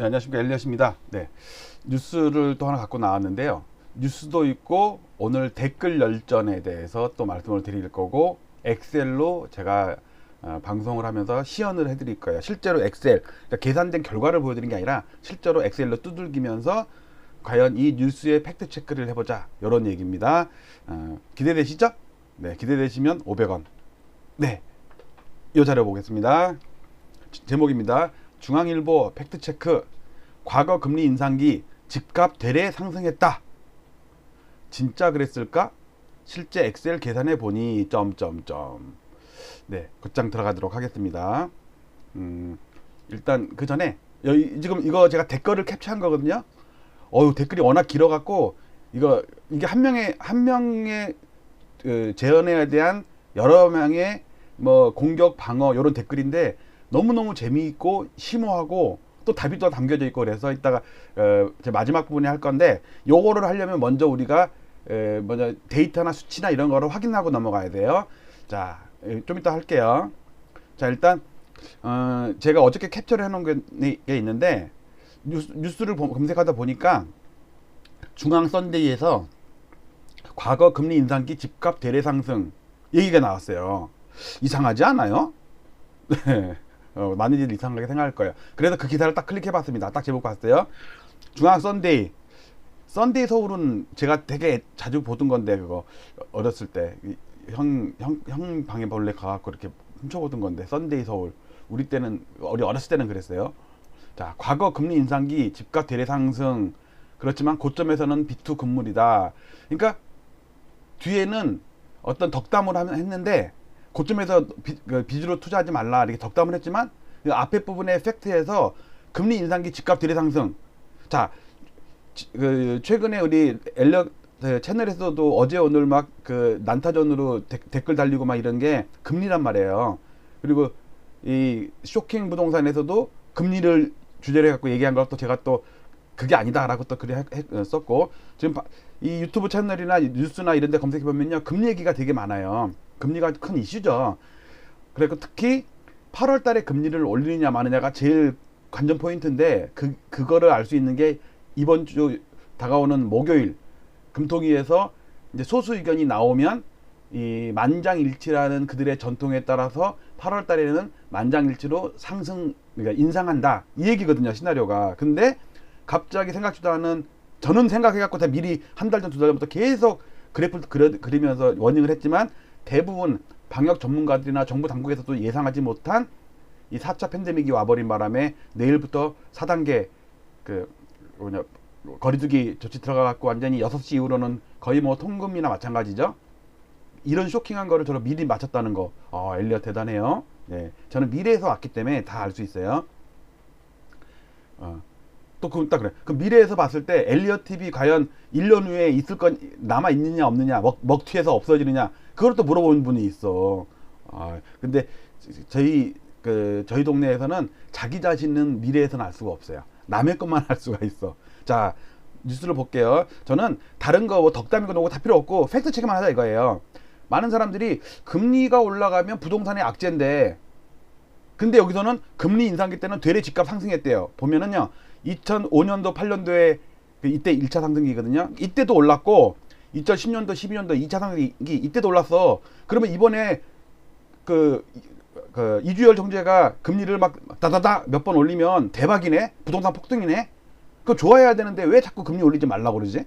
안녕하십니까, 엘리엇입니다. 네, 뉴스를 또 하나 갖고 나왔는데요. 뉴스도 있고 오늘 댓글 열전에 대해서 또 말씀을 드릴 거고, 엑셀로 제가 방송을 하면서 시연을 해드릴 거예요. 실제로 엑셀, 그러니까 계산된 결과를 보여드리는 게 아니라 실제로 엑셀로 두들기면서 과연 이 뉴스의 팩트 체크를 해보자, 이런 얘기입니다. 기대되시죠? 네, 기대되시면 500원. 네, 이 자료 보겠습니다. 제목입니다. 중앙일보 팩트체크, 과거 금리 인상기 집값 대례 상승했다. 진짜 그랬을까? 실제 엑셀 계산해 보니 점점점. 네, 곧장 들어가도록 하겠습니다. 일단 그 전에 지금 이거 제가 댓글을 캡처한 거거든요. 댓글이 워낙 길어갖고 이게 한 명의 그 재연에 대한 여러 명의 뭐 공격 방어 이런 댓글인데, 너무너무 재미있고 심오하고 또 답이 또 담겨져 있고, 그래서 이따가 제 마지막 부분에 할 건데, 요거를 하려면 먼저 우리가 먼저 데이터나 수치나 이런 거를 확인하고 넘어가야 돼요. 자, 좀 이따 할게요. 자, 일단 제가 어저께 캡처를 해놓은 게 있는데, 뉴스를 검색하다 보니까 중앙 썬데이에서 과거 금리 인상기 집값 대례 상승 얘기가 나왔어요. 이상하지 않아요? 네. 많은 일이 이상하게 생각할 거예요. 그래서 그 기사를 딱 클릭해 봤습니다. 딱 제목 봤어요. 중앙 썬데이. 썬데이 서울은 제가 되게 자주 보던 건데, 그거 어렸을 때 형 방에 몰래 가갖고 이렇게 훔쳐보던 건데, 썬데이 서울. 우리 때는, 어렸을 때는 그랬어요. 자, 과거 금리 인상기 집값 대례 상승. 그렇지만 고점에서는 비투 금물이다. 그러니까 뒤에는 어떤 덕담을 했는데, 고점에서 빚으로 투자하지 말라 이렇게 덕담을 했지만, 그 앞에 부분의 팩트에서 금리 인상기 집값 대례 상승. 자, 최근에 우리 엘리엇 채널에서도 어제 오늘 막 그 난타전으로 댓글 달리고 막 이런 게 금리란 말이에요. 그리고 이 쇼킹 부동산에서도 금리를 주제로 해갖고 얘기한 것도 제가 또 그게 아니다라고 또 글을 썼고, 지금 이 유튜브 채널이나 뉴스나 이런 데 검색해 보면요, 금리 얘기가 되게 많아요. 금리가 큰 이슈죠. 그리고 특히 8월 달에 금리를 올리느냐 마느냐가 제일 관전 포인트인데, 그거를 알 수 있는 게 이번 주 다가오는 목요일 금토기에서 이제 소수 의견이 나오면, 이 만장일치라는 그들의 전통에 따라서 8월 달에는 만장일치로 상승, 그러니까 인상한다, 이 얘기거든요, 시나리오가. 근데 갑자기 생각지도 않은, 저는 생각해갖고 다 미리 한 달 전, 두 달 전부터 계속 그래프를 그리면서 워닝을 했지만, 대부분 방역 전문가들이나 정부 당국에서도 예상하지 못한 이 4차 팬데믹이 와버린 바람에 내일부터 4단계 거리두기 조치 들어가갖고 완전히 6시 이후로는 거의 뭐 통금이나 마찬가지죠. 이런 쇼킹한 거를 저는 미리 맞췄다는 거. 엘리엇 대단해요. 네, 저는 미래에서 왔기 때문에 다 알 수 있어요. 또 딱 그래. 그 미래에서 봤을 때 엘리엇 TV 과연 1년 후에 있을 건 남아 있느냐 없느냐, 먹튀해서 없어지느냐, 그걸 또 물어보는 분이 있어. 근데 저희 동네에서는 자기 자신은 미래에서는 알 수가 없어요. 남의 것만 알 수가 있어. 자, 뉴스를 볼게요. 저는 다른 거 뭐 덕담이고 뭐고 다 필요 없고 팩트 체크만 하자 이거예요. 많은 사람들이 금리가 올라가면 부동산의 악재인데, 근데 여기서는 금리 인상기 때는 되레 집값 상승했대요. 보면은요, 2005년도 8년도에 이때 1차 상승기거든요. 이때도 올랐고, 2010년도 12년도 2차 상승기 이때도 올랐어. 그러면 이번에 이주열 정제가 금리를 막 다다다 몇 번 올리면 대박이네, 부동산 폭등이네. 그거 좋아해야 되는데 왜 자꾸 금리 올리지 말라고 그러지?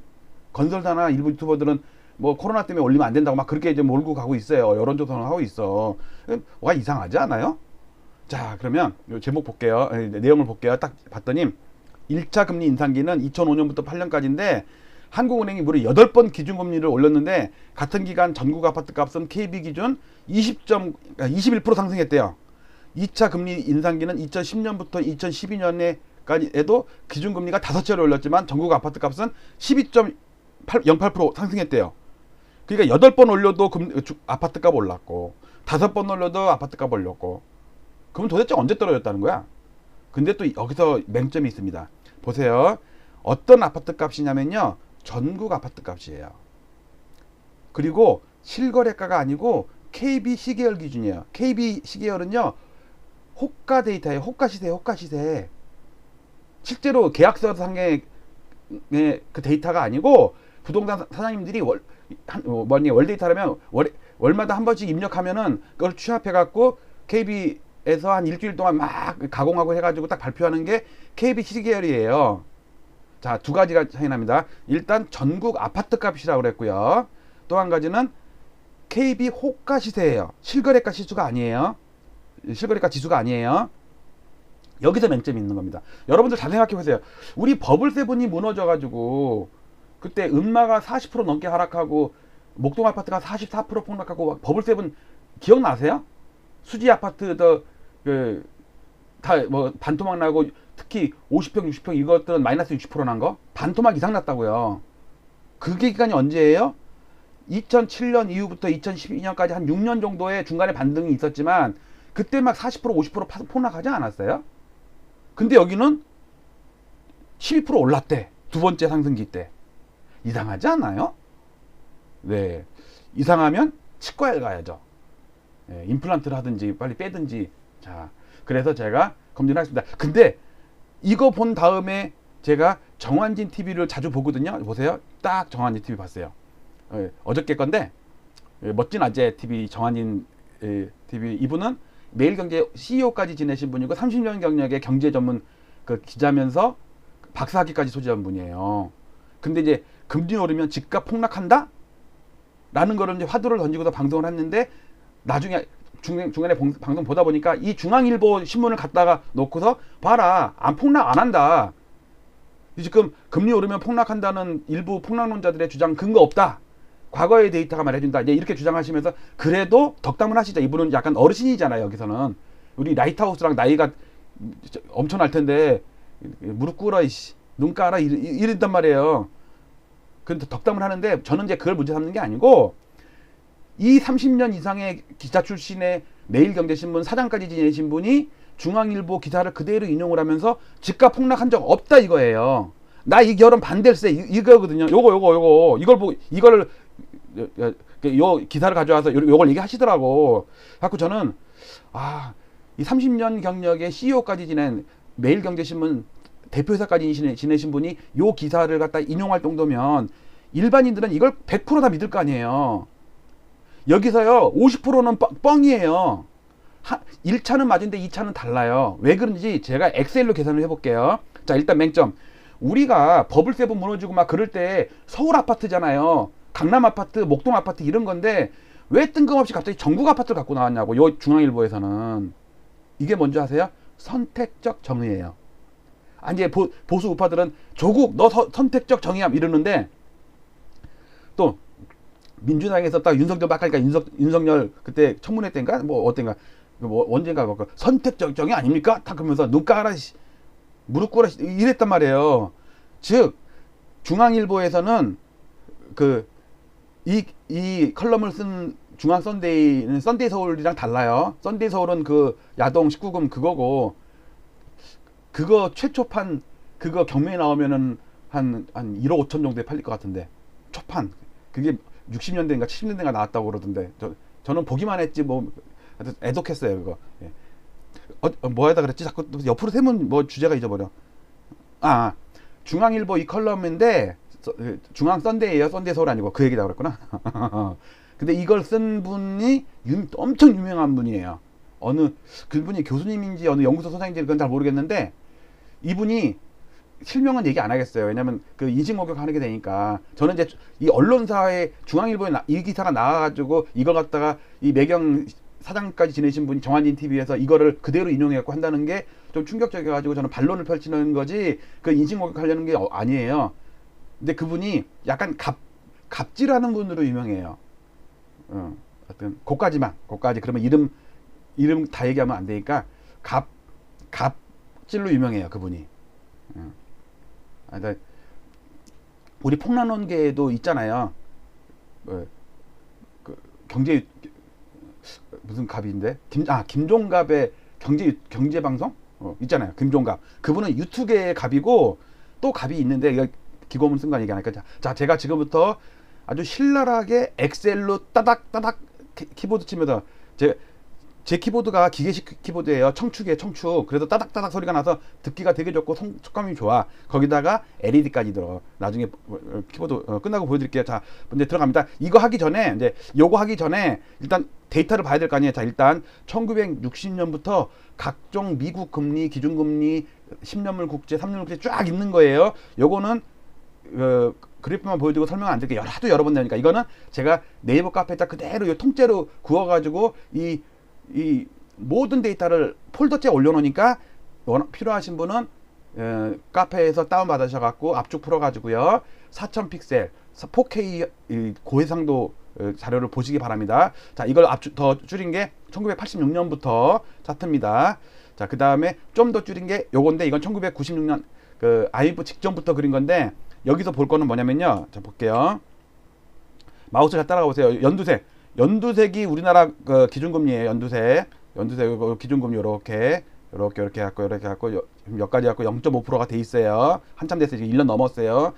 건설사나 일부 유튜버들은 뭐 코로나 때문에 올리면 안 된다고 막 그렇게 이제 몰고 가고 있어요. 여론조사를 하고 있어. 와, 이상하지 않아요? 자, 그러면 제목 볼게요. 내용을 볼게요. 딱 봤더니 1차 금리 인상기는 2005년부터 8년까지인데, 한국은행이 무려 8번 기준금리를 올렸는데, 같은 기간 전국 아파트 값은 KB 기준 21% 상승했대요. 2차 금리 인상기는 2010년부터 2012년에도 기준금리가 5차례 올렸지만 전국 아파트 값은 12.08% 상승했대요. 그러니까 8번 올려도 아파트 값 올랐고, 5번 올려도 아파트 값 올렸고, 그럼 도대체 언제 떨어졌다는 거야? 근데 또 여기서 맹점이 있습니다. 보세요. 어떤 아파트 값이냐면요, 전국 아파트 값이에요. 그리고 실거래가가 아니고 KB 시계열 기준이에요. KB 시계열은요, 호가 데이터예요. 호가 시세. 실제로 계약서 상의 그 데이터가 아니고 부동산 사장님들이 월 데이터라면 월마다 한 번씩 입력하면은 그걸 취합해 갖고 KB에서 한 일주일 동안 막 가공하고 해가지고 딱 발표하는 게 KB 시계열이에요. 자, 두 가지가 차이 납니다. 일단 전국 아파트 값이라고 그랬고요. 또 한 가지는 KB 호가 시세예요. 실거래가 지수가 아니에요. 실거래가 지수가 아니에요. 여기서 맹점이 있는 겁니다. 여러분들 잘 생각해 보세요. 우리 버블세븐이 무너져가지고 그때 음마가 40% 넘게 하락하고 목동 아파트가 44% 폭락하고 버블세븐 기억나세요? 수지 아파트 다 뭐 반토막 나고 특히 50평 60평 이것들은 마이너스 60% 난 거 반토막 이상 났다고요. 그게 기간이 언제예요? 2007년 이후부터 2012년까지 한 6년 정도의 중간에 반등이 있었지만 그때 막 40% 50% 폭락하지 않았어요? 근데 여기는 12% 올랐대. 두 번째 상승기 때. 이상하지 않아요? 네. 이상하면 치과에 가야죠. 네, 임플란트를 하든지 빨리 빼든지. 자, 그래서 제가 검진을 하겠습니다. 근데 이거 본 다음에 제가 정환진 TV를 자주 보거든요. 보세요. 딱 정환진 TV 봤어요. 어저께 건데 멋진 아재 TV 정환진 TV 이분은 매일경제 CEO까지 지내신 분이고 30년 경력의 경제 전문 그 기자면서 박사학위까지 소지한 분이에요. 근데 이제 금리 오르면 집값 폭락한다? 라는 거를 이제 화두를 던지고서 방송을 했는데 나중에 중간에 방송 보다 보니까 이 중앙일보 신문을 갖다가 놓고서 봐라, 안 폭락 안 한다. 지금 금리 오르면 폭락한다는 일부 폭락론자들의 주장 근거 없다. 과거의 데이터가 말해준다. 이제 이렇게 주장하시면서 그래도 덕담을 하시죠. 이분은 약간 어르신이잖아요. 여기서는 우리 라이트하우스랑 나이가 엄청날 텐데 무릎 꿇어 눈 깔아 이랬단 말이에요. 근데 덕담을 하는데 저는 이제 그걸 문제 삼는 게 아니고 이 30년 이상의 기자 출신의 매일경제신문 사장까지 지내신 분이 중앙일보 기사를 그대로 인용을 하면서 집값 폭락한 적 없다 이거예요. 나 이 결혼 반댈세 이거거든요. 요거 이걸 요 기사를 가져와서 요걸 얘기하시더라고. 갖고 저는 이 30년 경력의 CEO까지 지낸 매일경제신문 대표이사까지 지내신 분이 요 기사를 갖다 인용할 정도면 일반인들은 이걸 100% 다 믿을 거 아니에요. 여기서요 50%는 뻥이에요. 1차는 맞은데 2차는 달라요. 왜 그런지 제가 엑셀로 계산을 해볼게요. 자, 일단 맹점. 우리가 버블세븐 무너지고 막 그럴 때 서울 아파트잖아요. 강남 아파트, 목동 아파트 이런 건데 왜 뜬금없이 갑자기 전국 아파트를 갖고 나왔냐고. 요 중앙일보에서는. 이게 뭔지 아세요? 선택적 정의예요. 이제 보수 우파들은 조국 너 선택적 정의함 이러는데 또 민주당에서 딱 윤석열 막 하니까 윤석열 그때 청문회 때인가 뭐 어땠가 뭐 언젠가 뭐 선택적 정의 아닙니까? 딱 그러면서 눈 깔아 무릎 꿇어 이랬단 말이에요. 즉 중앙일보에서는 이 컬럼을 쓴 중앙 썬데이는 썬데이 서울이랑 달라요. 썬데이 서울은 그 야동 19금 그거고 그거 최초판 그거 경매에 나오면은 한 1억 5천 정도에 팔릴 것 같은데 초판 그게 60년대인가 70년대인가 나왔다고 그러던데 저는 보기만 했지 뭐 애독했어요 그거. 예. 뭐 하다 그랬지 자꾸 옆으로 세면 뭐 주제가 잊어버려. 중앙일보 이 컬럼인데 중앙 썬데이예요. 썬데이 서울 아니고 그 얘기다 그랬구나. 근데 이걸 쓴 분이 엄청 유명한 분이에요. 그분이 교수님인지 어느 연구소 소장인지 그건 잘 모르겠는데 이분이 실명은 얘기 안 하겠어요. 왜냐면 그 인신 공격하게 되니까. 저는 이제 이 언론사에 중앙일보에 이 기사가 나와가지고 이걸 갖다가 이 매경 사장까지 지내신 분이 정환진 TV에서 이거를 그대로 인용해갖고 한다는 게 좀 충격적이어가지고 저는 반론을 펼치는 거지 그 인신 공격하려는 게 아니에요. 근데 그분이 약간 갑질하는 분으로 유명해요. 하여튼 고까지 그러면 이름 다 얘기하면 안 되니까 갑질로 유명해요 그분이. 우리 폭락론계에도 있잖아요. 경제 무슨 갑인데 김종갑의 경제 방송 있잖아요. 김종갑 그분은 유튜브의 갑이고 또 갑이 있는데 이거 기고문 쓴 거 얘기 안 할까. 자, 제가 지금부터 아주 신랄하게 엑셀로 따닥따닥 키보드 치면서 제 키보드가 기계식 키보드예요. 청축이에요, 청축. 그래서 따닥따닥 소리가 나서 듣기가 되게 좋고 촉감이 좋아. 거기다가 LED까지 들어. 나중에 키보드 끝나고 보여드릴게요. 자, 이제 들어갑니다. 이거 하기 전에 이제 요거 하기 전에 일단 데이터를 봐야 될 거 아니에요. 자, 일단 1960년부터 각종 미국 금리, 기준금리, 10년물 국제, 3년물 국제 쫙 있는 거예요. 요거는 그래프만 보여주고 설명 안 드릴게요. 하도 여러 번 되니까. 이거는 제가 네이버 카페에다 그대로 이 통째로 구워가지고 이 모든 데이터를 폴더째 올려놓으니까 필요하신 분은 카페에서 다운받으셔갖고 압축 풀어가지고요. 4000픽셀 4K 고해상도 자료를 보시기 바랍니다. 자, 이걸 더 줄인 게 1986년부터 차트입니다. 자, 그 다음에 좀 더 줄인 게 요건데, 이건 1996년 그 IMF 직전부터 그린 건데, 여기서 볼 거는 뭐냐면요. 자, 볼게요. 마우스 잘 따라가 보세요. 연두색. 연두색이 우리나라 그 기준금리예요. 연두색 기준금리 이렇게 갖고 몇 가지 갖고 0.5%가 돼 있어요. 한참 됐어요. 지금 1년 넘었어요.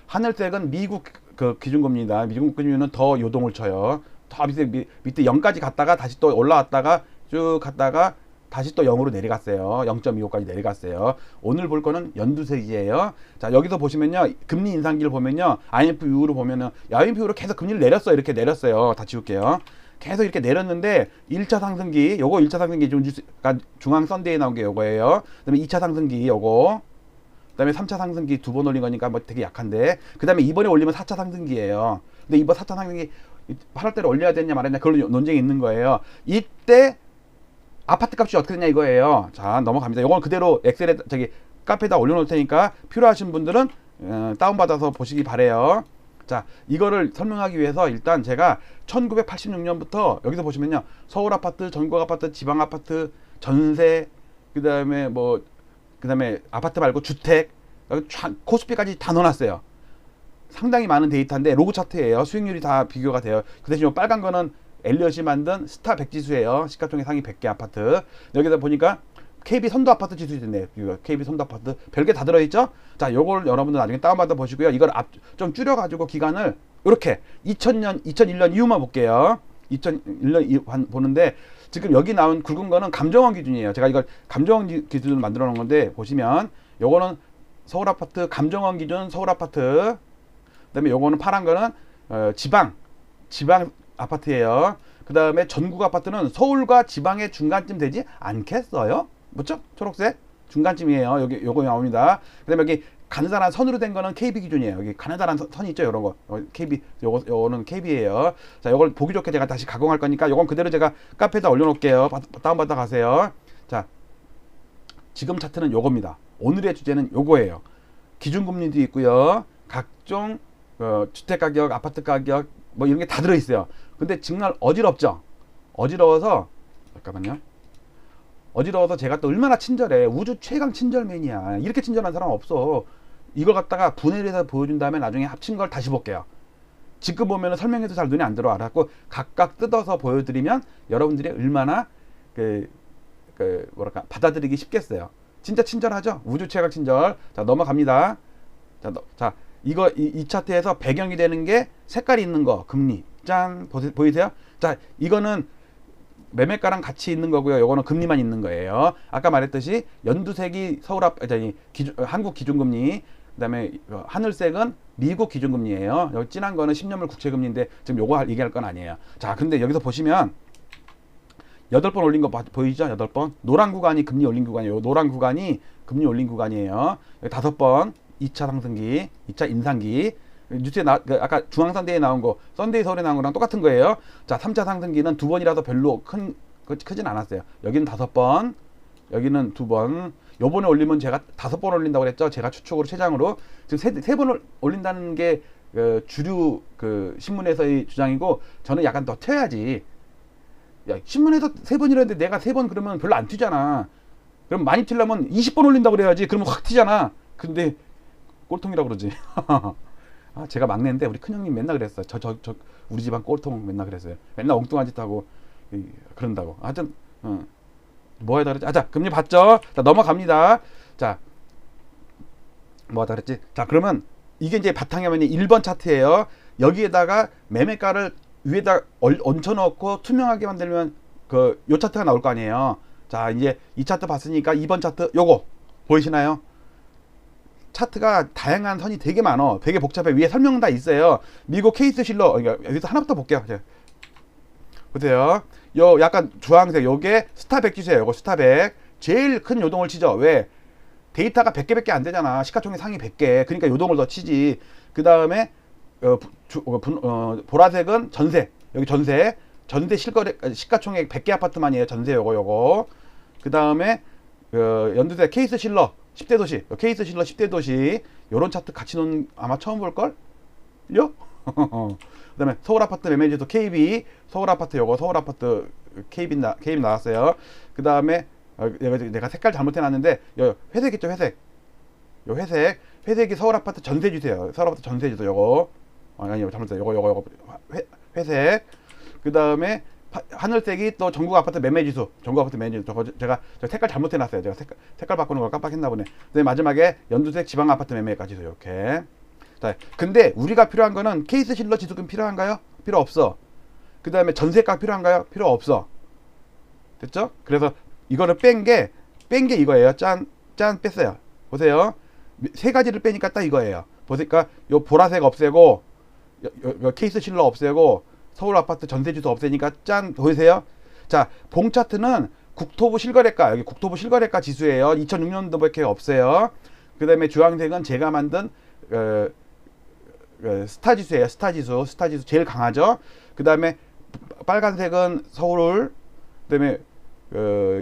하늘색은 미국 그 기준금리입니다. 미국 금리는 더 요동을 쳐요. 더 밑에 0까지 갔다가 다시 또 올라왔다가 쭉 갔다가 다시 또 0으로 내려갔어요. 0.25까지 내려갔어요. 오늘 볼 거는 연두색이에요. 자, 여기서 보시면요. 금리 인상기를 보면요. IMF 이후로 보면은, IMF 이후로 계속 금리를 내렸어요. 이렇게 내렸어요. 다 지울게요. 계속 이렇게 내렸는데, 1차 상승기, 요거 1차 상승기 중앙 썬데이에 나온 게 요거예요. 그 다음에 2차 상승기 요거. 그 다음에 3차 상승기 2번 올린 거니까 뭐 되게 약한데, 그 다음에 이번에 올리면 4차 상승기예요. 근데 이번 4차 상승기 8월달에 올려야 되냐 말았냐, 그걸로 논쟁이 있는 거예요. 이때 아파트 값이 어떻게 되냐 이거예요. 자, 넘어갑니다. 이건 그대로 엑셀에 카페에다 올려놓을 테니까 필요하신 분들은 다운받아서 보시기 바래요. 자, 이거를 설명하기 위해서 일단 제가 1986년부터 여기서 보시면요. 서울 아파트, 전국 아파트, 지방 아파트, 전세, 그 다음에 아파트 말고 주택, 코스피까지 다 넣어놨어요. 상당히 많은 데이터인데 로그 차트예요. 수익률이 다 비교가 돼요. 그 대신 빨간 거는 엘리엇이 만든 스타 100 지수예요. 시가총액 상위 100개 아파트. 여기다 보니까 KB 선도 아파트 지수 있네요. KB 선도 아파트 별게 다 들어있죠. 자, 요걸 여러분들 나중에 다운받아 보시고요. 이걸 좀 줄여가지고 기간을 이렇게 2001년 이후만 볼게요. 2001년 보는데, 지금 여기 나온 굵은 거는 감정원 기준이에요. 제가 이걸 감정원 기준으로 만들어 놓은 건데, 보시면 요거는 서울 아파트 감정원 기준 서울 아파트, 그다음에 요거는 파란 거는 지방 아파트예요. 그 다음에 전국 아파트는 서울과 지방의 중간쯤 되지 않겠어요? 뭐죠? 초록색 중간쯤이에요. 여기 요거 나옵니다. 그 다음에 여기 가느다란 선으로 된 거는 KB 기준이에요. 여기 가느다란 선 있죠? 이런 거. KB, 요거는 KB예요. 자, 요걸 보기 좋게 제가 다시 가공할 거니까 요건 그대로 제가 카페에다 올려놓을게요. 다운받아 가세요. 자, 지금 차트는 요겁니다. 오늘의 주제는 요거예요. 기준금리도 있고요. 각종 주택가격, 아파트 가격 뭐 이런 게 다 들어있어요. 근데 정말 어지럽죠? 어지러워서, 잠깐만요. 어지러워서 제가 또 얼마나 친절해. 우주 최강 친절맨이야. 이렇게 친절한 사람 없어. 이걸 갖다가 분해를 해서 보여준 다음에 나중에 합친 걸 다시 볼게요. 지금 보면은 설명해도 잘 눈에 안 들어. 알았고, 각각 뜯어서 보여드리면 여러분들이 얼마나 받아들이기 쉽겠어요. 진짜 친절하죠? 우주 최강 친절. 자, 넘어갑니다. 자, 이거 이 차트에서 배경이 되는 게 색깔이 있는 거, 금리. 짠, 보이세요? 자, 이거는 매매가랑 같이 있는 거고요. 요거는 금리만 있는 거예요. 아까 말했듯이 연두색이 한국 기준금리, 그다음에 하늘색은 미국 기준금리예요. 여기 진한 거는 10년물 국채금리인데 지금 요거 얘기할 건 아니에요. 자, 근데 여기서 보시면 8번 올린 거 보이죠? 8번. 노란 구간이 금리 올린 구간이에요. 노란 구간이 금리 올린 구간이에요. 여기 5번 2차 상승기, 2차 인상기. 뉴스에 아까 중앙선대에 나온 거, 썬데이 서울에 나온 거랑 똑같은 거예요. 자, 3차 상승기는 2번이라서 별로 크진 않았어요. 여기는 5번, 여기는 2번. 요번에 올리면 제가 5번 올린다고 그랬죠. 제가 추측으로 최장으로 지금 3번을 올린다는 게 주류 신문에서의 주장이고, 저는 약간 더 튀어야지. 야, 신문에서 3번이라는데 내가 3번 그러면 별로 안 튀잖아. 그럼 많이 튀려면 20번 올린다고 그래야지. 그러면 확 튀잖아. 근데 꼴통이라고 그러지. 아, 제가 막내인데 우리 큰형님 맨날 그랬어요. 우리 집안 꼴통 맨날 그랬어요. 맨날 엉뚱한 짓 하고 그런다고. 하여튼 뭐 하다 그랬지? 자, 금리 봤죠? 자, 넘어갑니다. 자, 뭐 하다 그랬지? 자, 그러면 이게 이제 바탕화면이 1번 차트예요. 여기에다가 매매가를 위에다 얹혀놓고 투명하게 만들면 요 차트가 나올 거 아니에요. 자, 이제 이 차트 봤으니까 2번 차트 요거 보이시나요? 차트가 다양한 선이 되게 많어. 되게 복잡해. 위에 설명 다 있어요. 미국 케이스 실러, 여기서 하나부터 볼게요. 보세요. 요 약간 주황색 요게 스타100 지수예요. 요거 스타100. 제일 큰 요동을 치죠. 왜? 데이터가 100개밖에 안 되잖아. 시가총액 상위 100개. 그러니까 요동을 더 치지. 그 다음에 보라색은 전세. 여기 전세. 전세 실거래 시가총액 100개 아파트만이에요. 전세 요거. 그 다음에 연두색 케이스 실러 10대 도시. 케이스 실러 10대 도시. 요런 차트 같이 놓은 아마 처음 볼 걸? 요? 그 다음에 서울 아파트 매매지수 KB. 서울 아파트 요거 서울 아파트 KB 나왔어요. 그 다음에 내가 색깔 잘못해 놨는데 요 회색 있죠, 회색. 요 회색이 서울 아파트 전세주세요. 서울 아파트 전세주세 요거. 아니요, 잘못했어요. 요거 회색. 그 다음에 하늘색이 또 전국 아파트 매매지수. 전국 아파트 매매지수. 제가 색깔 잘못해 놨어요. 제가 색깔 바꾸는 걸 깜빡했나 보네. 그다음에 마지막에 연두색 지방 아파트 매매가지수 이렇게. 자, 근데 우리가 필요한 거는 케이스 실러 지수금 필요한가요? 필요 없어. 그 다음에 전세가 필요한가요? 필요 없어. 됐죠? 그래서 이거를 뺀 게 이거예요. 짠 뺐어요. 보세요. 세 가지를 빼니까 딱 이거예요. 보니까 요 보라색 없애고 요 케이스 실러 없애고 서울 아파트 전세주도 없애니까 짠 보이세요? 자, 봉 차트는 국토부 실거래가, 여기 국토부 실거래가 지수예요. 2006년도밖에 없어요. 그 다음에 주황색은 제가 만든 스타 지수예요. 스타 지수 제일 강하죠. 그 다음에 빨간색은 서울, 그 다음에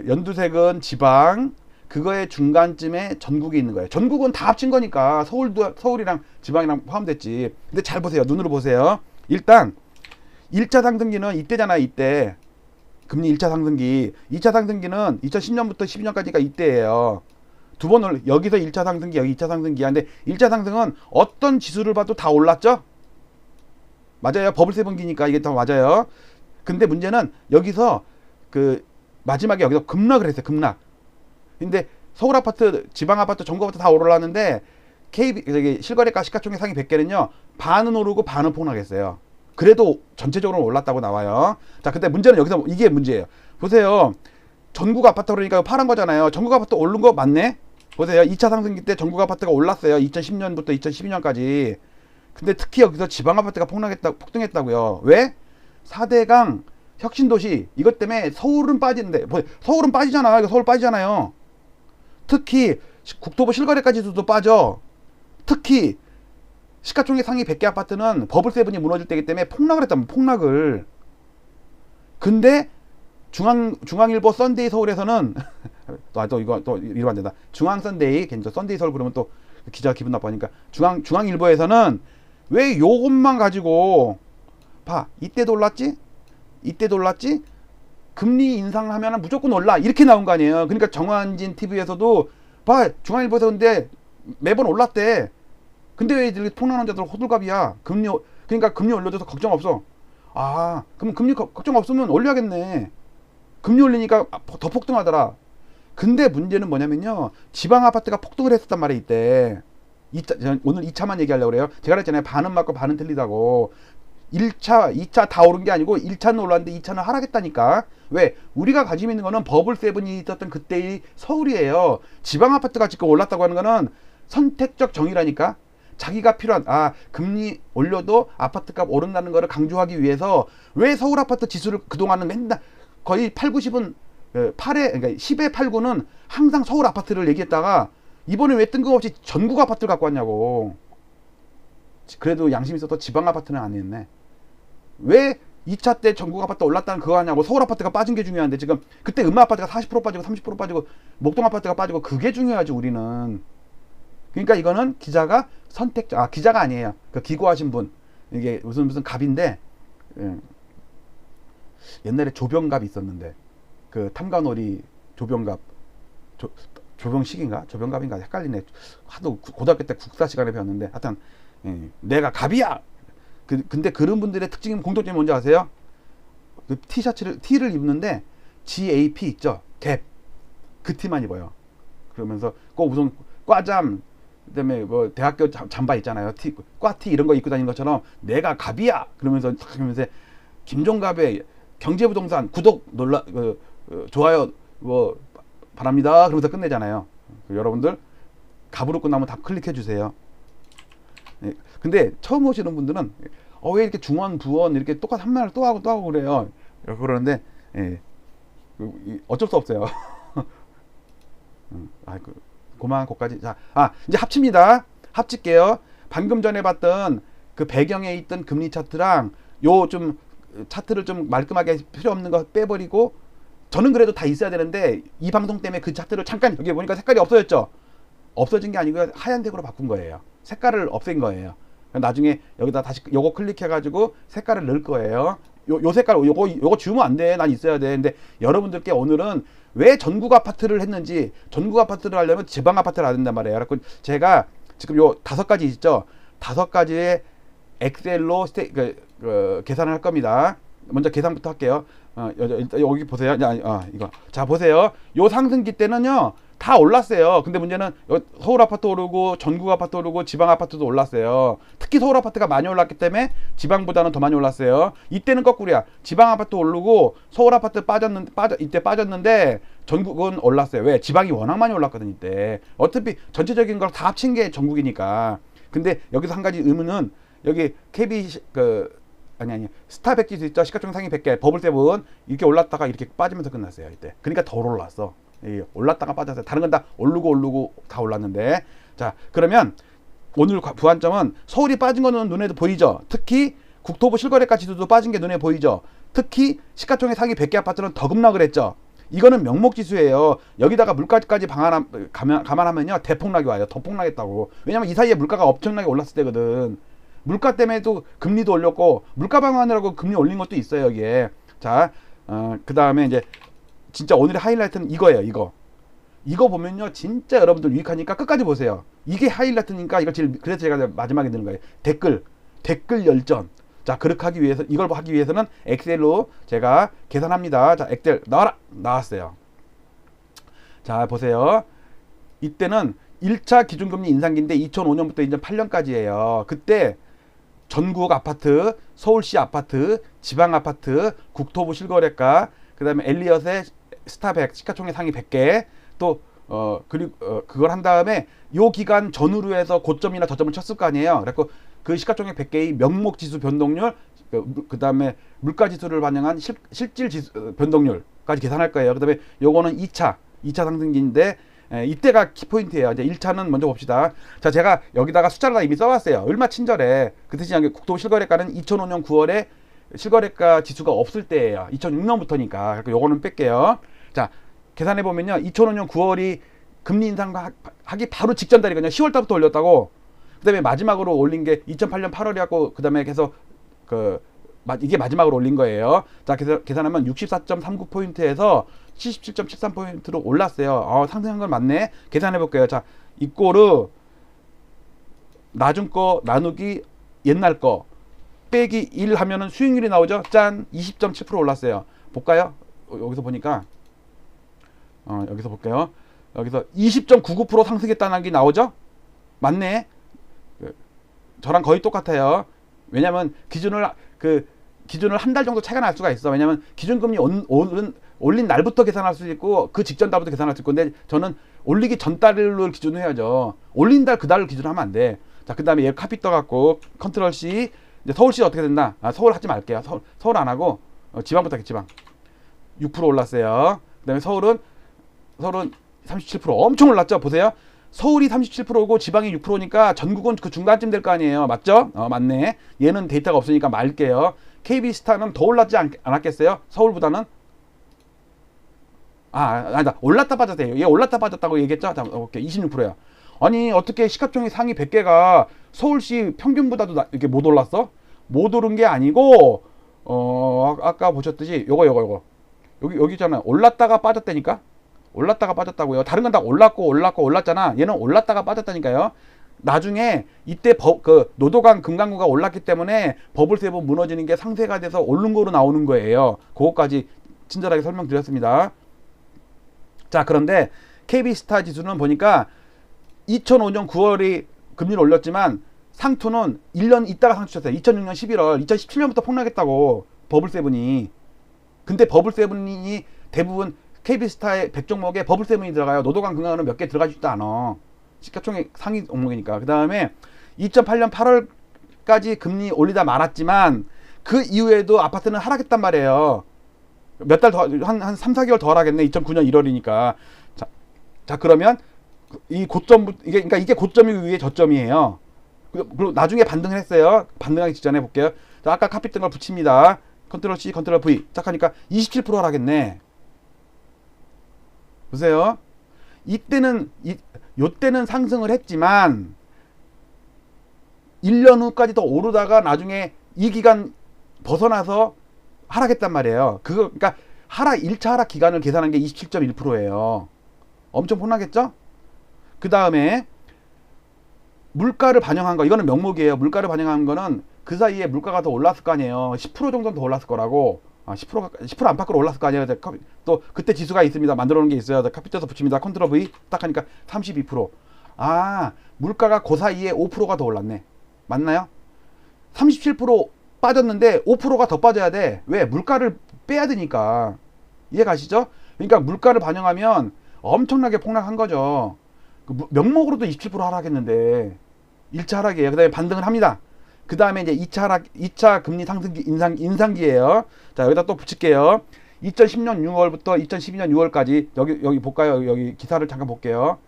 연두색은 지방, 그거의 중간쯤에 전국이 있는 거예요. 전국은 다 합친 거니까 서울이랑 지방이랑 포함됐지. 근데 잘 보세요. 눈으로 보세요. 일단 1차 상승기는 이때잖아요. 이때 금리 1차 상승기. 2차 상승기는 2010년부터 12년까지가 이때예요. 두 번 여기서 1차 상승기, 여기 2차 상승기야. 근데 1차 상승은 어떤 지수를 봐도 다 올랐죠? 맞아요. 버블세븐기니까 이게 다 맞아요. 근데 문제는 여기서 마지막에 여기서 급락을 했어요. 급락. 근데 서울 아파트, 지방 아파트, 전국 아파트 다 올랐는데 실거래가 시가총액 상위 100개는요. 반은 오르고 반은 폭락했어요. 그래도 전체적으로 올랐다고 나와요. 자, 근데 문제는 여기서 이게 문제예요. 보세요. 전국 아파트 그러니까 파란 거잖아요. 전국 아파트 오른 거 맞네? 보세요. 2차 상승기 때 전국 아파트가 올랐어요. 2010년부터 2012년까지. 근데 특히 여기서 지방 아파트가 폭등했다고요. 왜? 4대강 혁신도시 이것 때문에 서울은 빠지는데 서울은 빠지잖아. 이거 서울 빠지잖아요. 특히 국토부 실거래가 지수도 빠져. 특히 시가총액 상위 100개 아파트는 버블세븐이 무너질 때이기 때문에 폭락을 했다면 폭락을. 근데 중앙일보 썬데이 서울에서는 또 이거 또 이러면 안 된다. 중앙 썬데이 괜찮죠. 썬데이 서울 그러면 또 기자가 기분 나빠하니까 중앙일보에서는 왜 요것만 가지고 봐. 이때도 올랐지? 금리 인상하면 무조건 올라. 이렇게 나온 거 아니에요. 그러니까 정환진 TV에서도 봐. 중앙일보에서 근데 매번 올랐대. 근데 왜 이렇게 폭락하는 자들 호들갑이야. 그러니까 금리 올려줘서 걱정 없어. 아, 그럼 금리 걱정 없으면 올려야겠네. 금리 올리니까 더 폭등하더라. 근데 문제는 뭐냐면요. 지방 아파트가 폭등을 했었단 말이에요. 이때. 오늘 2차만 얘기하려고 그래요. 제가 그랬잖아요. 반은 맞고 반은 틀리다고. 1차, 2차 다 오른 게 아니고 1차는 올랐는데 2차는 하락했다니까. 왜? 우리가 가지고 있는 거는 버블세븐이 있었던 그때의 서울이에요. 지방 아파트가 지금 올랐다고 하는 거는 선택적 정의라니까. 자기가 필요한 금리 올려도 아파트값 오른다는 거를 강조하기 위해서 왜 서울 아파트 지수를 그동안은 맨날 거의 8, 90은 8에 그러니까 10에 8, 9는 항상 서울 아파트를 얘기했다가 이번에 왜 뜬금없이 전국 아파트를 갖고 왔냐고. 그래도 양심 있어서 지방 아파트는 안 했네. 왜 2차 때 전국 아파트 올랐다는 그거 하냐고. 서울 아파트가 빠진 게 중요한데 지금 그때 음마 아파트가 40% 빠지고 30% 빠지고 목동 아파트가 빠지고 그게 중요하지 우리는. 그러니까 이거는 기자가 기자가 아니에요. 기고하신 분. 이게 무슨 갑인데, 옛날에 조병갑이 있었는데, 탐관오리 조병갑, 조병식인가? 조병갑인가? 헷갈리네. 하도 고등학교 때 국사 시간에 배웠는데, 하여튼, 내가 갑이야! 근데 그런 분들의 특징은 공통점이 뭔지 아세요? 티를 입는데, GAP 있죠? 갭. 그 티만 입어요. 그러면서 꼭 무슨 과잠, 그다음에 뭐 대학교 잠바 있잖아요. 꽈티 이런 거 입고 다니는 것처럼 내가 갑이야. 그러면서 김종갑의 경제부동산 구독 좋아요 뭐 바랍니다. 그러면서 끝내잖아요. 여러분들 갑으로 끝나면 다 클릭해 주세요. 예, 근데 처음 오시는 분들은 왜 이렇게 중원 부원 이렇게 똑같은 한 말을 또 하고 그래요. 그러는데 예, 어쩔 수 없어요. 고마운 것까지. 자, 이제 합칩니다. 합칠게요. 방금 전에 봤던 그 배경에 있던 금리 차트랑 요 좀 차트를 좀 말끔하게 필요 없는 거 빼버리고, 저는 그래도 다 있어야 되는데 이 방송 때문에 그 차트를 잠깐 여기 보니까 색깔이 없어졌죠. 없어진 게 아니고요, 하얀색으로 바꾼 거예요. 색깔을 없앤 거예요. 나중에 여기다 다시 요거 클릭해 가지고 색깔을 넣을 거예요. 요 색깔 요거 지우면 안 돼. 난 있어야 돼. 근데 여러분들께 오늘은 왜 전국 아파트를 했는지, 전국 아파트를 하려면 지방 아파트를 해야 된단 말이에요. 그래서 제가 지금 요 5가지 있죠. 5가지의 엑셀로 계산을 할 겁니다. 먼저 계산부터 할게요. 일단 여기 보세요. 이거. 자, 보세요. 요 상승기 때는요, 다 올랐어요. 근데 문제는 서울 아파트 오르고 전국 아파트 오르고 지방 아파트도 올랐어요. 특히 서울 아파트가 많이 올랐기 때문에 지방보다는 더 많이 올랐어요. 이때는 거꾸로야. 지방 아파트 오르고 서울 아파트 이때 빠졌는데 전국은 올랐어요. 왜? 지방이 워낙 많이 올랐거든 이때. 어차피 전체적인 걸 다 합친 게 전국이니까. 근데 여기서 한 가지 의문은, 여기 KB 스타 100 지수 있죠. 시가총 상위 100개 버블7 이렇게 올랐다가 이렇게 빠지면서 끝났어요 이때. 그러니까 더 올랐어. 올랐다가 빠졌어요. 다른 건 다 오르고 다 올랐는데. 자, 그러면 오늘 부안점은 서울이 빠진 거는 눈에도 보이죠. 특히 국토부 실거래가 지수도 빠진 게 눈에 보이죠. 특히 시가총액 상위 100개 아파트는 더 급락을 했죠. 이거는 명목지수예요. 여기다가 물가까지 감안하면요, 대폭락이 와요. 더 폭락했다고. 왜냐면 이 사이에 물가가 엄청나게 올랐을 때거든. 물가 때문에도 금리도 올렸고, 물가 방어하느라고 금리 올린 것도 있어요 여기에. 자, 그 다음에 이제 진짜 오늘의 하이라이트는 이거예요. 이거 보면요, 진짜 여러분들 유익하니까 끝까지 보세요. 이게 하이라이트니까 그래서 제가 마지막에 넣는 거예요. 댓글 열전. 자, 그렇게 하기 위해서, 이걸 하기 위해서는 엑셀로 제가 계산합니다. 자, 엑셀 나왔어요. 자, 보세요. 이때는 1차 기준금리 인상기인데 2005년부터 2008년까지예요. 그때 전국 아파트, 서울시 아파트, 지방 아파트, 국토부 실거래가, 그 다음에 엘리엇의 스타 100, 시가총액 상위 100개, 또 그리고 그걸 한 다음에 요 기간 전후로 해서 고점이나 저점을 쳤을 거 아니에요. 그래서 그 시가총액 100개의 명목지수 변동률, 그 다음에 물가지수를 반영한 실질 지수 변동률까지 계산할 거예요. 그 다음에 요거는 2차 상승기인데, 이때가 키포인트예요. 이제 1차는 먼저 봅시다. 자, 제가 여기다가 숫자를 다 이미 써왔어요. 얼마 친절해. 그 대신 국토부 실거래가는 2005년 9월에 실거래가 지수가 없을 때예요. 2006년부터니까. 그러니까 요거는 뺄게요. 자, 계산해 보면요, 2005년 9월이 금리 인상하기 바로 직전 달이거든요. 10월 달부터 올렸다고. 그 다음에 마지막으로 올린 게 2008년 8월이었고, 그 다음에 계속 이게 마지막으로 올린 거예요. 자, 계산하면 64.39포인트에서 77.73포인트로 올랐어요. 상승한 건 맞네. 계산해 볼게요. 자, 이꼬르 낮은 거 나누기 옛날 거 빼기 1 하면은 수익률이 나오죠. 짠, 20.7% 올랐어요. 볼까요? 여기서 보니까 여기서 볼게요. 여기서 20.99% 상승했다는 게 나오죠. 맞네. 저랑 거의 똑같아요. 왜냐면 기준을 한 달 정도 차이가 날 수가 있어. 왜냐면 기준금리 올린 날부터 계산할 수 있고, 그 직전 달부터 계산할 수 있고, 근데 저는 올리기 전 달을 기준으로 해야죠. 올린 달 그 달을 기준으로 하면 안 돼. 자, 그 다음에 얘 카피 떠갖고 컨트롤 C. 이제 서울시 어떻게 된다? 서울 하지 말게요. 서울 안 하고 지방부터 할게요. 지방 6% 올랐어요. 그 다음에 서울은 37% 엄청 올랐죠. 보세요. 서울이 37%고 지방이 6%니까 전국은 그 중간쯤 될 거 아니에요. 맞죠? 맞네. 얘는 데이터가 없으니까 말게요. KB스타는 더 올랐지 않았겠어요? 서울보다는? 아니다. 올랐다 빠졌대요. 얘 올랐다 빠졌다고 얘기했죠? 자, 오케이. 26%야. 아니, 어떻게 시가총액 상위 100개가 서울시 평균보다도 이렇게 못 올랐어? 못 오른 게 아니고, 아까 보셨듯이 요거. 여기 있잖아요. 올랐다가 빠졌다니까? 올랐다가 빠졌다고요. 다른 건 다 올랐잖아. 얘는 올랐다가 빠졌다니까요. 나중에 이때 노도강 금강구가 올랐기 때문에 버블7 무너지는 게 상쇄가 돼서 오른 거로 나오는 거예요. 그거까지 친절하게 설명드렸습니다. 자, 그런데 KB스타 지수는 보니까 2005년 9월이 금리를 올렸지만 상투는 1년 있다가 상투쳤어요. 2006년 11월, 2017년부터 폭락했다고, 버블7이. 근데 버블 세븐이 대부분 KB스타의 100종목에 버블 세븐이 들어가요. 노도강 금강은 몇 개 들어가지도 않아. 시가총액 상위 종목이니까. 그 다음에 2008년 8월까지 금리 올리다 말았지만 그 이후에도 아파트는 하락했단 말이에요. 몇 달 더, 한 3, 4개월 더 하락했네. 2009년 1월이니까. 자, 그러면 이 고점, 그러니까 이게 고점이 위에 저점이에요. 그리고 나중에 반등을 했어요. 반등하기 직전에 볼게요. 자, 아까 카피 뜬 걸 붙입니다. 컨트롤 C, 컨트롤 V. 딱 하니까 27% 하락했네. 보세요. 요때는 상승을 했지만 1년 후까지 더 오르다가 나중에 이 기간 벗어나서 하락했단 말이에요. 그러니까 1차 하락 기간을 계산한 게 27.1%예요. 엄청 폰하겠죠? 그 다음에 물가를 반영한 거, 이거는 명목이에요. 물가를 반영한 거는 그 사이에 물가가 더 올랐을 거 아니에요. 10% 정도는 더 올랐을 거라고. 10% 안팎으로 올랐을 거 아니에요. 또 그때 지수가 있습니다. 만들어 놓은 게 있어요. 카피터서 붙입니다. 컨트롤 V 딱 하니까 32%. 물가가 그 사이에 5%가 더 올랐네. 맞나요? 37% 빠졌는데 5%가 더 빠져야 돼. 왜? 물가를 빼야 되니까. 이해 가시죠? 그러니까 물가를 반영하면 엄청나게 폭락한 거죠. 명목으로도 27% 하락했는데 1차 하락이에요. 그 다음에 반등을 합니다. 그 다음에 이제 2차 하락, 2차 금리 상승기, 인상기예요. 자, 여기다 또 붙일게요. 2010년 6월부터 2012년 6월까지 여기 볼까요? 여기 기사를 잠깐 볼게요.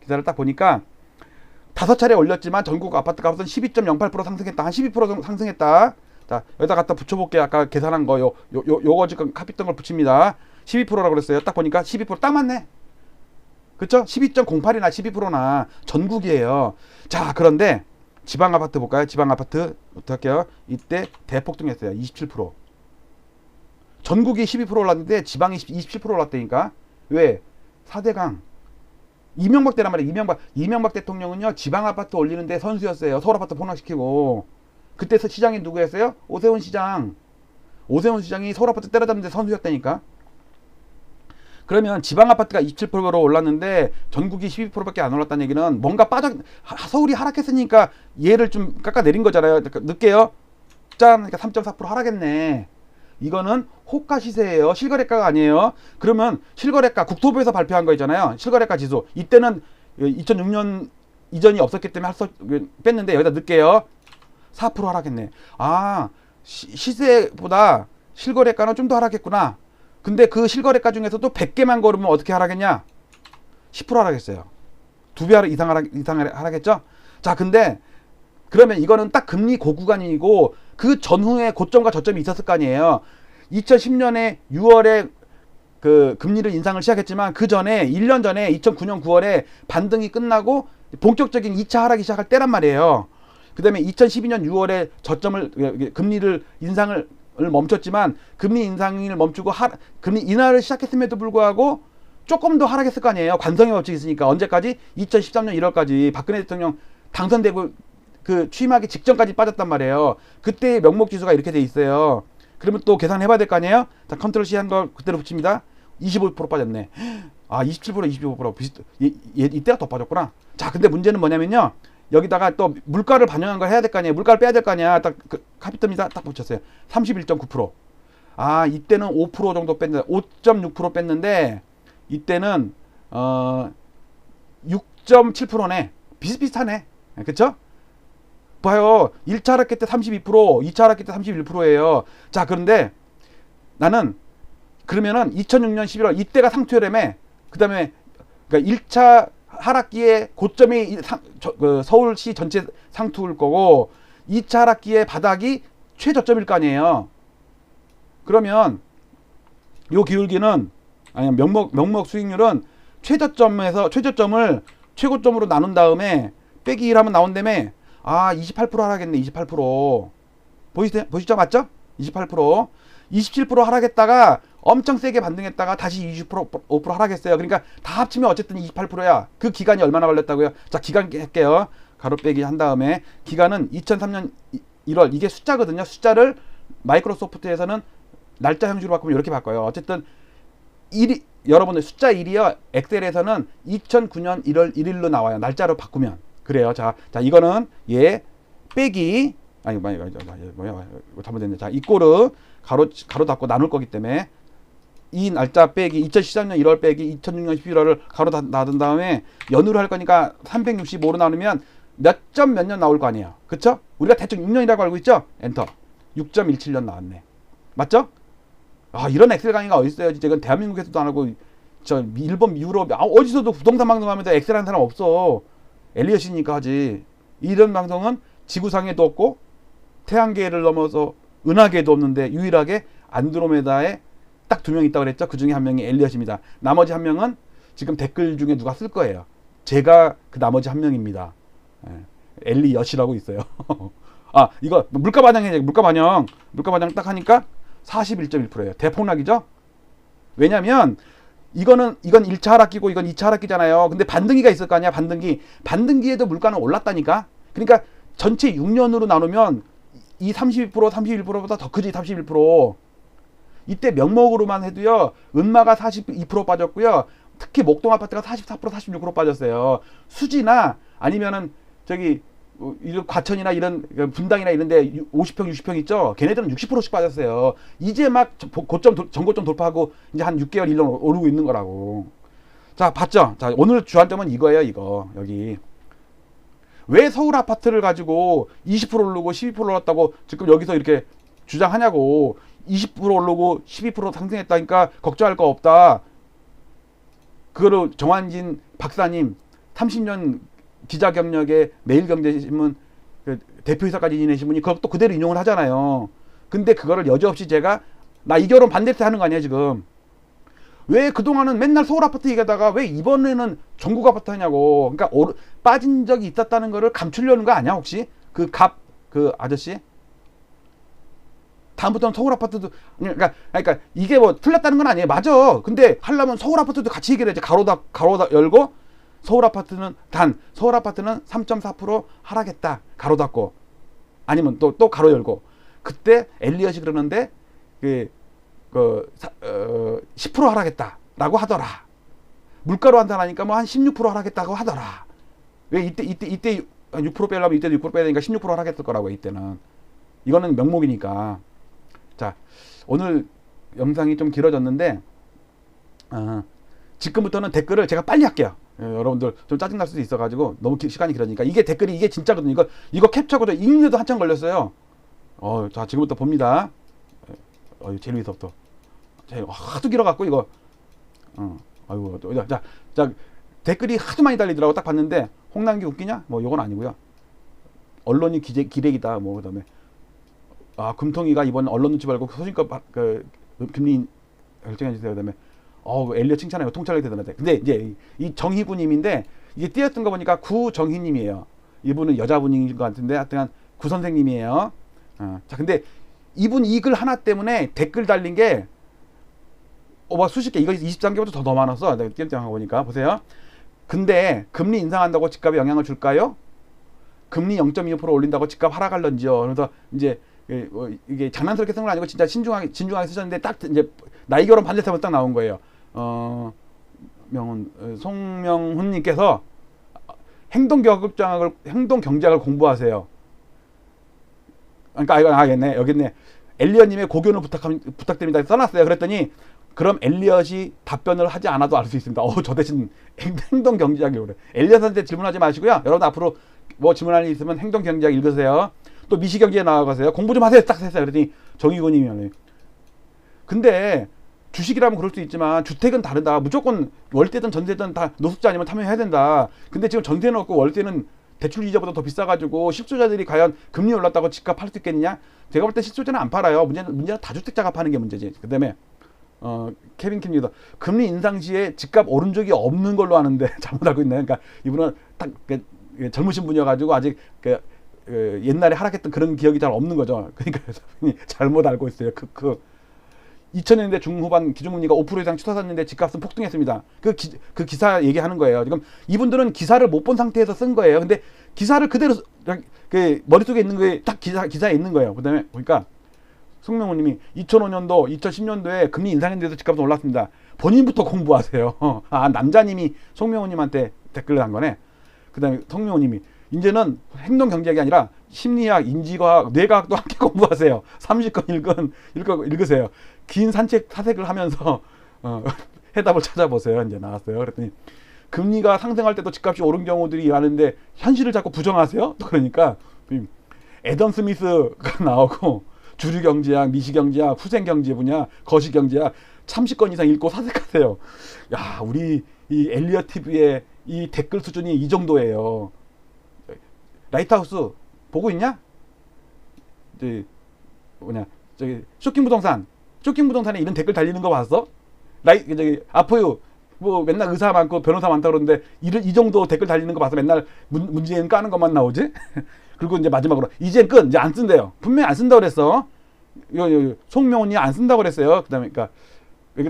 기사를 딱 보니까 5차례 올렸지만 전국 아파트 값은 12.08% 상승했다. 한 12% 정도 상승했다. 자, 여기다 갖다 붙여볼게요. 아까 계산한 거, 요거 지금 카피던 걸 붙입니다. 12%라고 그랬어요. 딱 보니까 12%딱 맞네. 그쵸? 12.08이나 12%나 전국이에요. 자, 그런데 지방 아파트 볼까요? 지방 아파트부터 할게요. 이때 대폭등했어요. 27%. 전국이 12% 올랐는데 지방이 27% 올랐다니까. 왜? 4대강. 이명박 때란 말이에요. 이명박 대통령은요, 지방 아파트 올리는데 선수였어요. 서울 아파트 폭락시키고. 그때 시장이 누구였어요? 오세훈 시장. 오세훈 시장이 서울 아파트 때려잡는데 선수였다니까. 그러면 지방 아파트가 27%로 올랐는데 전국이 12%밖에 안 올랐다는 얘기는 뭔가 서울이 하락했으니까 얘를 좀 깎아내린 거잖아요. 그러니까 늦게요. 짠! 그러니까 3.4% 하락했네. 이거는 호가 시세예요. 실거래가가 아니에요. 그러면 실거래가 국토부에서 발표한 거 있잖아요. 실거래가 지수. 이때는 2006년 이전이 없었기 때문에 뺐는데 여기다 넣을게요. 4% 하락했네. 시세보다 실거래가는 좀 더 하락했구나. 근데 그 실거래가 중에서도 100개만 걸으면 어떻게 하락했냐? 10% 하락했어요. 2배 이상 하락했죠? 자, 근데 그러면 이거는 딱 금리 고구간이고 그 전후에 고점과 저점이 있었을 거 아니에요. 2010년에 6월에 그 금리를 인상을 시작했지만 그 전에 1년 전에 2009년 9월에 반등이 끝나고 본격적인 2차 하락이 시작할 때란 말이에요. 그 다음에 2012년 6월에 저점을 금리를 인상을 멈췄지만 금리 인상을 멈추고 금리 인하를 시작했음에도 불구하고 조금 더 하락했을 거 아니에요. 관성의 법칙이 있으니까. 언제까지? 2013년 1월까지 박근혜 대통령 당선되고 그 취임하기 직전까지 빠졌단 말이에요. 그때 명목 지수가 이렇게 돼 있어요. 그러면 또 계산해 봐야 될 거 아니에요? 자, 컨트롤 C 한 거 그대로 붙입니다. 25% 빠졌네. 27%, 25% 이때가 더 빠졌구나. 자, 근데 문제는 뭐냐면요. 여기다가 또 물가를 반영한 걸 해야 될 거 아니에요. 물가를 빼야 될 거 아니야. 딱 카피터입니다. 딱 붙였어요. 31.9%. 이때는 5% 정도 뺐는데 5.6% 뺐는데 이때는 6.7%네. 비슷비슷하네. 그쵸? 봐요. 1차 하락기 때 32%, 2차 하락기 때 31%예요. 자, 그런데 나는 그러면은 2006년 11월 이때가 상투혈em에 그다음에 그러니까 1차 하락기에 고점이 서울시 전체 상투일 거고 2차 하락기의 바닥이 최저점일 거 아니에요. 그러면 요 기울기는 명목 수익률은 최저점을 최고점으로 나눈 다음에 빼기 1 하면 나온다며 28% 하락했네. 28% 보시죠? 맞죠? 28% 27% 하락했다가 엄청 세게 반등했다가 다시 5% 하락했어요. 그러니까 다 합치면 어쨌든 28%야. 그 기간이 얼마나 걸렸다고요? 자, 기간 할게요. 가로 빼기 한 다음에 기간은 2003년 1월. 이게 숫자거든요. 숫자를 마이크로소프트에서는 날짜 형식으로 바꾸면 이렇게 바꿔요. 어쨌든 여러분들 숫자 1이요. 엑셀에서는 2009년 1월 1일로 나와요. 날짜로 바꾸면. 그래요. 자, 이거는 빼기 아니 뭐야 이거 잘못됐네. 자, 이 꼴은 가로 닫고 나눌 거기 때문에 이 날짜 빼기 2013년 1월 빼기 2006년 11월을 가로 닫은 다음에 연으로 할 거니까 365로 나누면 몇 점 몇 년 나올 거 아니에요. 그쵸? 우리가 대충 6년이라고 알고 있죠? 엔터. 6.17년 나왔네. 맞죠? 아, 이런 엑셀 강의가 어딨어요. 진짜 이건 대한민국에서도 안 하고 저 일본, 유럽 어디서도 부동산 방송하면서 엑셀 하는 사람 없어. 엘리엇이니까 하지. 이런 방송은 지구상에도 없고 태양계를 넘어서 은하계도 없는데 유일하게 안드로메다에 딱 2명 있다고 그랬죠. 그 중에 한 명이 엘리엇입니다. 나머지 한 명은 지금 댓글 중에 누가 쓸 거예요. 제가 그 나머지 한 명입니다. 엘리엇이라고 있어요. 아, 이거 물가 반영 딱 하니까 41.1%예요. 대폭락이죠. 왜냐면 이건 1차 하락기고 이건 2차 하락기잖아요. 근데 반등기가 있을 거 아니야. 반등기에도 물가는 올랐다니까. 그러니까 전체 6년으로 나누면 이 32%, 31%보다 더 크지. 31%. 이때 명목으로만 해도요. 은마가 42% 빠졌고요. 특히 목동 아파트가 44%, 46% 빠졌어요. 수지나 아니면은 저기 이런 과천이나 이런 분당이나 이런데 50평, 60평 있죠. 걔네들은 60%씩 빠졌어요. 이제 막 전고점 돌파하고 이제 한 6개월 1년 오르고 있는 거라고. 자, 봤죠? 자, 오늘 주안점은 이거예요. 이거 여기 왜 서울 아파트를 가지고 20% 오르고 12% 올랐다고 지금 여기서 이렇게 주장하냐고. 20% 오르고 12% 상승했다니까 걱정할 거 없다. 그거를 정환진 박사님 30년 기자 경력에 매일경제신문 그 대표이사까지 지내신 분이 그것도 그대로 인용을 하잖아요. 근데 그거를 여지없이 제가 나 이 결혼 반대해서 하는 거 아니야 지금. 왜 그동안은 맨날 서울 아파트 얘기하다가 왜 이번에는 전국 아파트 하냐고. 그러니까 빠진 적이 있었다는 거를 감추려는 거 아니야 혹시? 그 아저씨? 다음부터는 서울 아파트도 그러니까 이게 뭐 틀렸다는 건 아니에요. 맞아. 근데 하려면 서울 아파트도 같이 얘기를 해야지. 가로 열고 서울 아파트는 3.4% 하락했다. 가로 닫고. 아니면 또 가로 열고. 그때 엘리엇이 그러는데 10% 하락했다라고 하더라. 물가로 한다니까 뭐 한 16% 하락했다고 하더라. 왜 이때 6% 빼려면 이때도 6% 빼야 되니까 16% 하락했을 거라고 이때는. 이거는 명목이니까. 자, 오늘 영상이 좀 길어졌는데 지금부터는 댓글을 제가 빨리 할게요. 여러분들 좀 짜증날 수도 있어가지고 너무 시간이 길어지니까 이게 댓글이 이게 진짜거든요. 이거 캡처하고 읽는데도 한참 걸렸어요. 자, 지금부터 봅니다. 제일 위서부터. 하도 길어갖고 이거. 아이고, 자, 댓글이 하도 많이 달리더라고. 딱 봤는데 홍남기 웃기냐? 뭐 이건 아니고요. 언론이 기레기다. 뭐 그다음에 금통위가 이번 언론 눈치 말고 소신껏 금리 결정해 주세요. 그다음에 엘리엇 칭찬해요. 통찰력이 대단하대. 근데 이제 이 정희구님인데 이게 띄었던 거 보니까 구정희님이에요. 이분은 여자분인 것 같은데 하여튼 구 선생님이에요. 자, 근데 이분 이 글 하나 때문에 댓글 달린 게 수십 개. 이거 23개보다 더 많았어. 내가 띄었던 거 보니까 보세요. 근데 금리 인상한다고 집값에 영향을 줄까요? 금리 0.25% 올린다고 집값 하락할런지요. 그래서 이제 이게 장난스럽게 쓴 건 아니고 진짜 진중하게 쓰셨는데 딱 이제 나이 결혼 반대하면 딱 나온 거예요. 송명훈님께서 행동 경제학을 공부하세요. 그러니까 이거 알겠네. 여기 있네. 엘리엇님의 고견을 부탁드립니다. 써놨어요. 그랬더니 그럼 엘리엇이 답변을 하지 않아도 알 수 있습니다. 저 대신 행동 경제학이 그래. 엘리엇한테 질문하지 마시고요. 여러분 앞으로 뭐 질문할 일 있으면 행동 경제학 읽으세요. 또 미시경제에 나와가세요. 공부 좀 하세요. 딱 했어요. 그랬더니 정의고님이 근데 주식이라면 그럴 수 있지만 주택은 다르다. 무조건 월세든 전세든 다 노숙자 아니면 참여해야 된다. 근데 지금 전세는 없고 월세는 대출 이자보다 더 비싸가지고 실소자들이 과연 금리 올랐다고 집값 팔 수 있겠느냐? 제가 볼 때 실소자는 안 팔아요. 문제는 다주택자가 파는 게 문제지. 그 다음에 케빈 킴리더 금리 인상 시에 집값 오른 적이 없는 걸로 아는데 잘못 알고 있네. 그러니까 이분은 딱 젊으신 분이어가지고 아직 옛날에 하락했던 그런 기억이 잘 없는 거죠. 그러니까 잘못 알고 있어요. 2000년대 중후반 기준금리가 5% 이상 치솟았는데 집값은 폭등했습니다. 그 기사 얘기하는 거예요. 지금 이분들은 기사를 못 본 상태에서 쓴 거예요. 근데 기사를 그대로 머릿속에 있는 게 딱 기사에 있는 거예요. 그다음에 보니까 송명호님이 2005년도, 2010년도에 금리 인상했는데도 집값은 올랐습니다. 본인부터 공부하세요. 남자님이 송명호님한테 댓글을 한 거네. 그다음에 송명호님이 이제는 행동 경제학이 아니라 심리학, 인지과학, 뇌과학도 함께 공부하세요. 30권 읽으세요. 긴 사색을 하면서 해답을 찾아보세요. 이제 나왔어요. 그랬더니 금리가 상승할 때도 집값이 오른 경우들이 많은데 현실을 자꾸 부정하세요? 또 그러니까 애덤 스미스가 나오고 주류경제학, 미시경제학, 후생경제 분야, 거시경제학 30권 이상 읽고 사색하세요. 야, 우리 이 엘리엇 TV의 이 댓글 수준이 이 정도예요. 라이트하우스 보고 있냐? 저기 쇼킹 부동산에 이런 댓글 달리는 거 봤어? 아포유 뭐 맨날 의사 많고 변호사 많다 그러는데 이 정도 댓글 달리는 거 봐서 맨날 문재인 까는 것만 나오지? 그리고 이제 마지막으로 이제 끝, 이제 안 쓴대요. 분명히 안 쓴다고 그랬어. 이거 송명훈이 안 쓴다고 그랬어요. 그다음에 그러니까 여기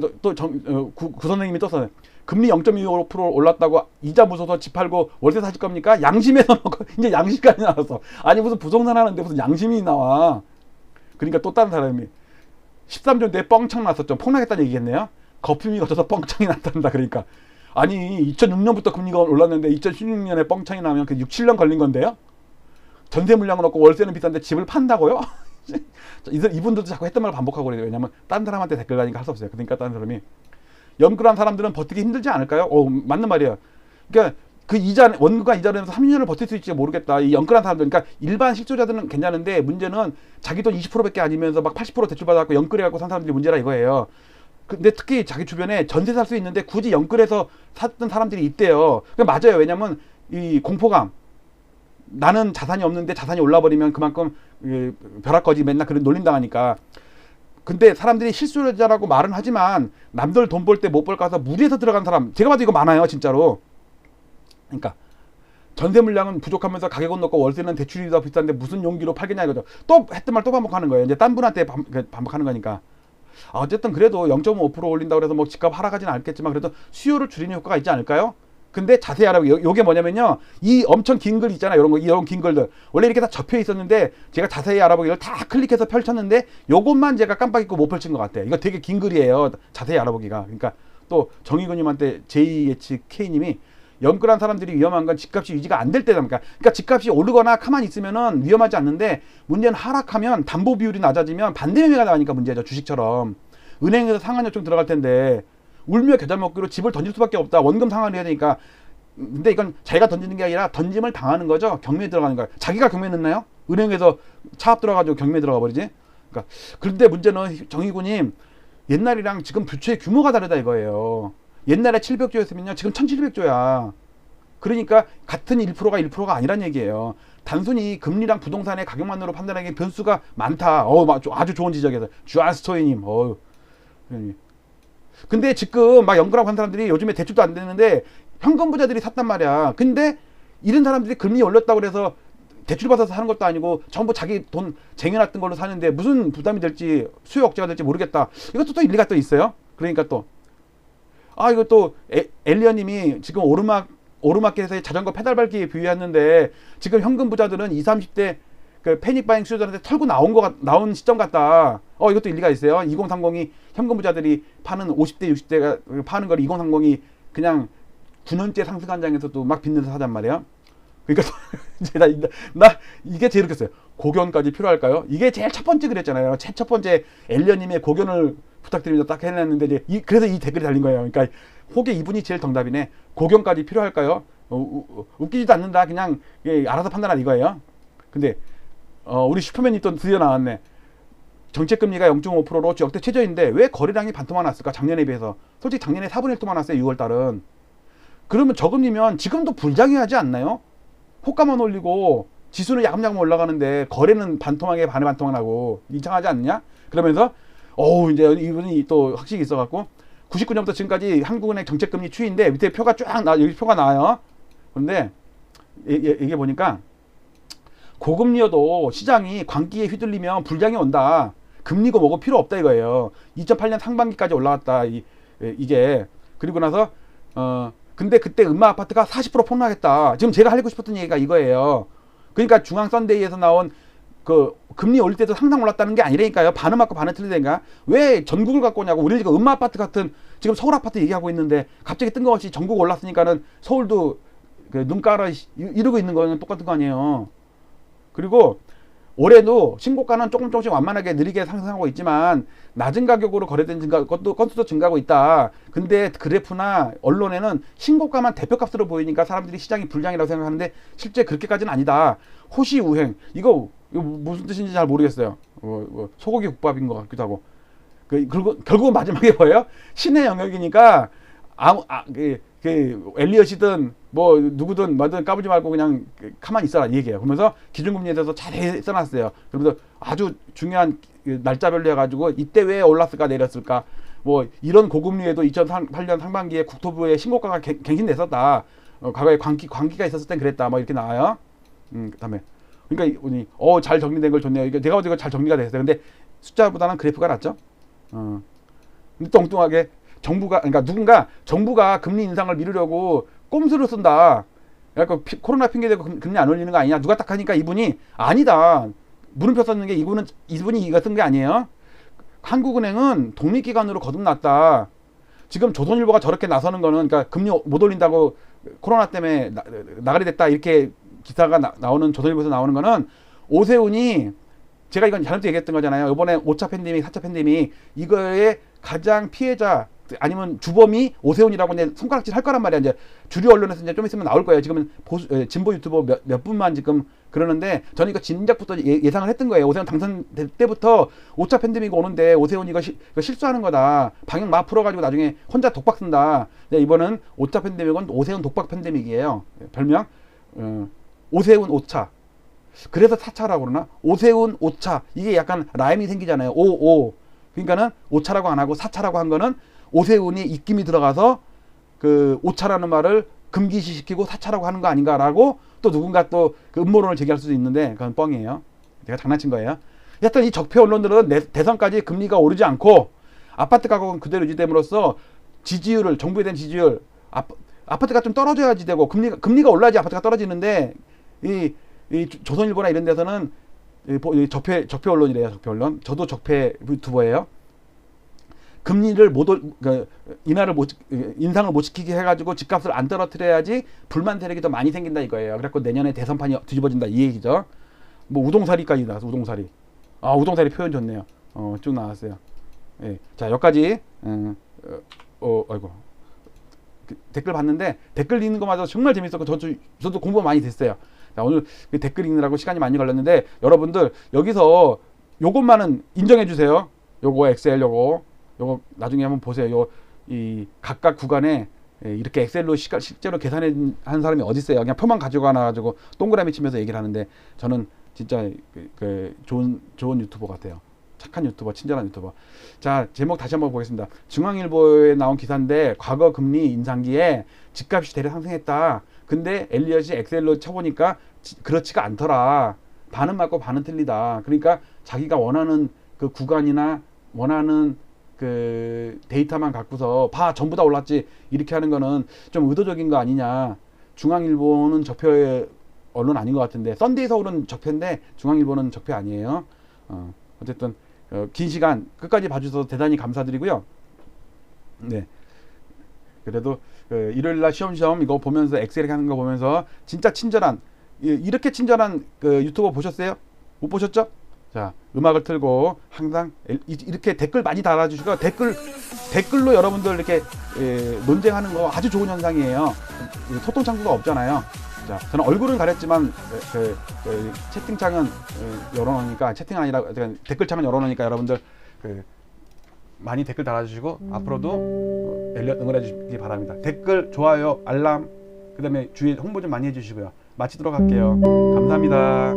구 선생님이 떴어요. 금리 0.25% 올랐다고 이자 무서워서 집 팔고 월세 사실 겁니까? 양심에서 놓고 이제 양심까지 나왔어. 아니 무슨 부동산 하는데 무슨 양심이 나와. 그러니까 또 다른 사람이 13조인데 뻥창 났었죠. 폭락했다는 얘기겠네요. 거품이 걷어서 뻥창이 났단다. 그러니까 아니 2006년부터 금리가 올랐는데 2016년에 뻥창이 나면 그 6, 7년 걸린 건데요. 전세 물량은 없고 월세는 비싼데 집을 판다고요? 이분들도 자꾸 했던 말을 반복하고 그래요. 왜냐면 딴 사람한테 댓글 가니까 할 수 없어요. 그러니까 딴 사람이 연끌한 사람들은 버티기 힘들지 않을까요? 맞는 말이에요. 그러니까 그 이자, 원금과 이자로 해서 3년을 버틸 수 있을지 모르겠다. 이 연끌한 사람들, 그러니까 일반 실소자들은 괜찮은데 문제는 자기 돈 20%밖에 아니면서 막 80% 대출받아갖고 연끌해갖고 산 사람들이 문제라 이거예요. 근데 특히 자기 주변에 전세 살 수 있는데 굳이 연끌해서 샀던 사람들이 있대요. 맞아요. 왜냐면 이 공포감. 나는 자산이 없는데 자산이 올라버리면 그만큼 벼락거지 맨날 그런 놀림당하니까. 근데 사람들이 실수요자라고 말은 하지만 남들 돈 벌 때 못 벌까 해서 무리해서 들어간 사람 제가 봐도 이거 많아요. 진짜로. 그러니까 전세 물량은 부족하면서 가격은 높고 월세는 대출이 더 비싼데 무슨 용기로 팔겠냐 이거죠. 또 했던 말 또 반복하는 거예요. 이제 딴 분한테 반복하는 거니까. 어쨌든 그래도 0.5% 올린다고 해서 뭐 집값 하락하지는 않겠지만 그래도 수요를 줄이는 효과가 있지 않을까요? 근데 자세히 알아보고 요게 뭐냐면요. 이 엄청 긴 글 있잖아요. 이런 긴 글들. 원래 이렇게 다 접혀 있었는데 제가 자세히 알아보기를 다 클릭해서 펼쳤는데 요것만 제가 깜빡 잊고 못 펼친 것 같아요. 이거 되게 긴 글이에요. 자세히 알아보기가. 그러니까 또 정의근님한테 JHK님이 연끌한 사람들이 위험한 건 집값이 유지가 안 될 때다. 그러니까 집값이 오르거나 가만히 있으면은 위험하지 않는데 문제는 하락하면 담보 비율이 낮아지면 반대 매매가 나가니까 문제죠. 주식처럼. 은행에서 상한 요청 들어갈 텐데 울며 겨자 먹기로 집을 던질 수밖에 없다. 원금 상환을 해야 되니까. 근데 이건 자기가 던지는 게 아니라 던짐을 당하는 거죠. 경매에 들어가는 거예요. 자기가 경매 넣나요? 은행에서 차압 들어가지고 경매에 들어가 버리지. 그러니까 그런데 문제는 정의구님 옛날이랑 지금 부채의 규모가 다르다 이거예요. 옛날에 700조였으면요. 지금 1700조야. 그러니까 같은 1%가 1%가 아니란 얘기예요. 단순히 금리랑 부동산의 가격만으로 판단하기에 변수가 많다. 아주 좋은 지적이에요. 주안스토이님. 근데 지금 막 연구라고 한 사람들이 요즘에 대출도 안 되는데 현금 부자들이 샀단 말이야. 근데 이런 사람들이 금리 올렸다고 그래서 대출 받아서 사는 것도 아니고 전부 자기 돈 쟁여놨던 걸로 사는데 무슨 부담이 될지 수요 억제가 될지 모르겠다. 이것도 또 일리가 또 있어요. 그러니까 또 이거 또 엘리언님이 지금 오르막길에서의 자전거 페달 밟기에 비유했는데 지금 현금 부자들은 20, 30대 그 패닉바잉 수요자한테 털고 나온 시점 같다. 이것도 일리가 있어요. 2030이 현금 부자들이 파는 50대, 60대가 파는 걸 2030이 그냥 9년째 상승한 장에서도 막 빚내서 사단 말이에요. 그러니까 나 이게 제일 웃겼어요. 고견까지 필요할까요? 이게 제일 첫 번째 그랬잖아요. 첫 번째 엘리언님의 고견을 부탁드립니다. 딱 해놨는데 이제 그래서 이 댓글이 달린 거예요. 그러니까 혹에 이분이 제일 정답이네. 고견까지 필요할까요? 웃기지도 않는다. 그냥 알아서 판단하라 이거예요. 근데 우리 슈퍼맨이 또 드디어 나왔네. 정책금리가 0.5%로 역대 최저인데 왜 거래량이 반토막 났을까? 작년에 비해서. 솔직히 작년에 4분의 1토막 났어요. 6월달은. 그러면 저금리면 지금도 불장해하지 않나요? 호가만 올리고 지수는 야금야금 올라가는데 거래는 반토막에 반에 반토막 나고 이상하지 않냐? 그러면서 이제 이분이 또 학식이 있어갖고 99년부터 지금까지 한국은행 정책금리 추이인데 밑에 표가 여기 표가 나와요. 그런데 이게 보니까 고금리여도 시장이 광기에 휘둘리면 불장이 온다. 금리고 뭐고 필요 없다 이거예요. 2008년 상반기까지 올라갔다. 이게 그리고 나서 근데 그때 음마 아파트가 40% 폭락했다. 지금 제가 하고 싶었던 얘기가 이거예요. 그러니까 중앙 썬데이에서 나온 그 금리 올릴 때도 상당 올랐다는 게 아니라니까요. 반은 맞고 반은 틀리다니까. 왜 전국을 갖고 오냐고. 우리 지금 음마 아파트 같은 지금 서울 아파트 얘기하고 있는데 갑자기 뜬금없이 전국 올랐으니까는 서울도 그 눈가라 이러고 있는 거는 똑같은 거 아니에요. 그리고 올해도 신고가는 조금씩 완만하게 느리게 상승하고 있지만 낮은 가격으로 거래된 건수도 증가하고 있다. 근데 그래프나 언론에는 신고가만 대표값으로 보이니까 사람들이 시장이 불장이라고 생각하는데 실제 그렇게까지는 아니다. 호시우행. 이거 무슨 뜻인지 잘 모르겠어요. 소고기 국밥인 것 같기도 하고. 그리고 결국은 마지막에 뭐예요? 신의 영역이니까 엘리엇이든 뭐 누구든 뭐든 까불지 말고 그냥 가만히 있어라 이 얘기예요. 그러면서 기준금리에 대해서 잘 써놨어요. 그러면서 아주 중요한 날짜별로 해가지고 이때 왜 올랐을까 내렸을까 뭐 이런 고금리에도 2008년 상반기에 국토부의 신고가가 갱신됐었다. 과거에 광기가 있었을 땐 그랬다. 뭐 이렇게 나와요. 그다음에 그러니까 잘 정리된 걸 좋네요. 이게 내가 어제 잘 정리가 됐어요. 근데 숫자보다는 그래프가 낫죠. 근데 엉뚱하게 그러니까 정부가 금리 인상을 미루려고 꼼수를 쓴다. 그러니까 코로나 핑계 대고 금리 안 올리는 거 아니냐. 누가 딱 하니까 이분이 아니다. 물음표 썼는 게 이분이 이거 쓴 게 아니에요. 한국은행은 독립기관으로 거듭났다. 지금 조선일보가 저렇게 나서는 거는 그러니까 금리 못 올린다고 코로나 때문에 나가리 됐다 이렇게 기사가 나오는 조선일보에서 나오는 거는 오세훈이 제가 이건 잘못 얘기했던 거잖아요. 이번에 5차 팬데믹, 4차 팬데믹 이거의 가장 피해자 아니면 주범이 오세훈이라고 이제 손가락질 할 거란 말이야. 이제 주류 언론에서 이제 좀 있으면 나올 거예요. 지금은 진보 유튜버 몇 분만 지금 그러는데 저는 이거 진작부터 예상을 했던 거예요. 오세훈 당선될 때부터 5차 팬데믹 오는데 오세훈이 이거 실수하는 거다. 방역 막 풀어가지고 나중에 혼자 독박 쓴다. 이번은 5차 팬데믹은 오세훈 독박 팬데믹이에요. 별명 오세훈 5차. 그래서 4차라고 그러나? 오세훈 5차. 이게 약간 라임이 생기잖아요. 5. 그러니까는 5차라고 안 하고 4차라고 한 거는 오세훈이 입김이 들어가서 그 5차라는 말을 금기시키고 4차라고 하는 거 아닌가라고 또 누군가 또 그 음모론을 제기할 수도 있는데 그건 뻥이에요. 제가 장난친 거예요. 하여튼 이 적폐 언론들은 대선까지 금리가 오르지 않고 아파트 가격은 그대로 유지됨으로써 지지율을 정부에 대한 지지율 아파트가 좀 떨어져야지 되고 금리가 올라야지 아파트가 떨어지는데 이 조선일보나 이런 데서는 적폐 언론이래요. 적폐 언론. 저도 적폐 유튜버예요. 금리를 인상을 못 시키게 해가지고 집값을 안 떨어뜨려야지 불만 세력이 더 많이 생긴다 이거예요. 그래갖고 내년에 대선판이 뒤집어진다 이 얘기죠. 뭐 우동사리까지 나왔어. 우동사리. 우동사리 표현 좋네요. 쭉 나왔어요. 예. 자, 여기까지. 아이고. 댓글 봤는데 댓글 읽는 거마저 정말 재밌었고 저도 공부 많이 됐어요. 자, 오늘 댓글 읽느라고 시간이 많이 걸렸는데 여러분들 여기서 요것만은 인정해 주세요. 요거 엑셀 요거 나중에 한번 보세요. 이 각각 구간에 이렇게 엑셀로 실제로 계산한 사람이 어디 있어요? 그냥 표만 가지고 와가지고 동그라미 치면서 얘기를 하는데 저는 진짜 좋은 유튜버 같아요. 착한 유튜버, 친절한 유튜버. 자, 제목 다시 한번 보겠습니다. 중앙일보에 나온 기사인데 과거 금리 인상기에 집값이 대략 상승했다. 근데 엘리엇이 엑셀로 쳐보니까 그렇지가 않더라. 반은 맞고 반은 틀리다. 그러니까 자기가 원하는 그 구간이나 원하는 그 데이터만 갖고서 전부 다 올랐지 이렇게 하는 거는 좀 의도적인 거 아니냐. 중앙일보는 적폐 언론 아닌 것 같은데 썬데이 서울은 적폐인데 중앙일보는 적폐 아니에요. 어쨌든 긴 시간 끝까지 봐주셔서 대단히 감사드리고요. 네. 그래도 일요일날 시험시험 이거 보면서 엑셀 하는 거 보면서 진짜 친절한 이렇게 친절한 유튜버 보셨어요? 못 보셨죠? 자, 음악을 틀고 항상 이렇게 댓글 많이 달아주시고 댓글로 여러분들 이렇게 논쟁하는 거 아주 좋은 현상이에요. 소통 창구가 없잖아요. 자, 저는 얼굴은 가렸지만 채팅창은 열어놓으니까 채팅 아니라 댓글창은 열어놓으니까 여러분들 많이 댓글 달아주시고 앞으로도 엘리엇 응원해 주시기 바랍니다. 댓글, 좋아요, 알람, 그 다음에 주위에 홍보 좀 많이 해주시고요. 마치도록 할게요. 감사합니다.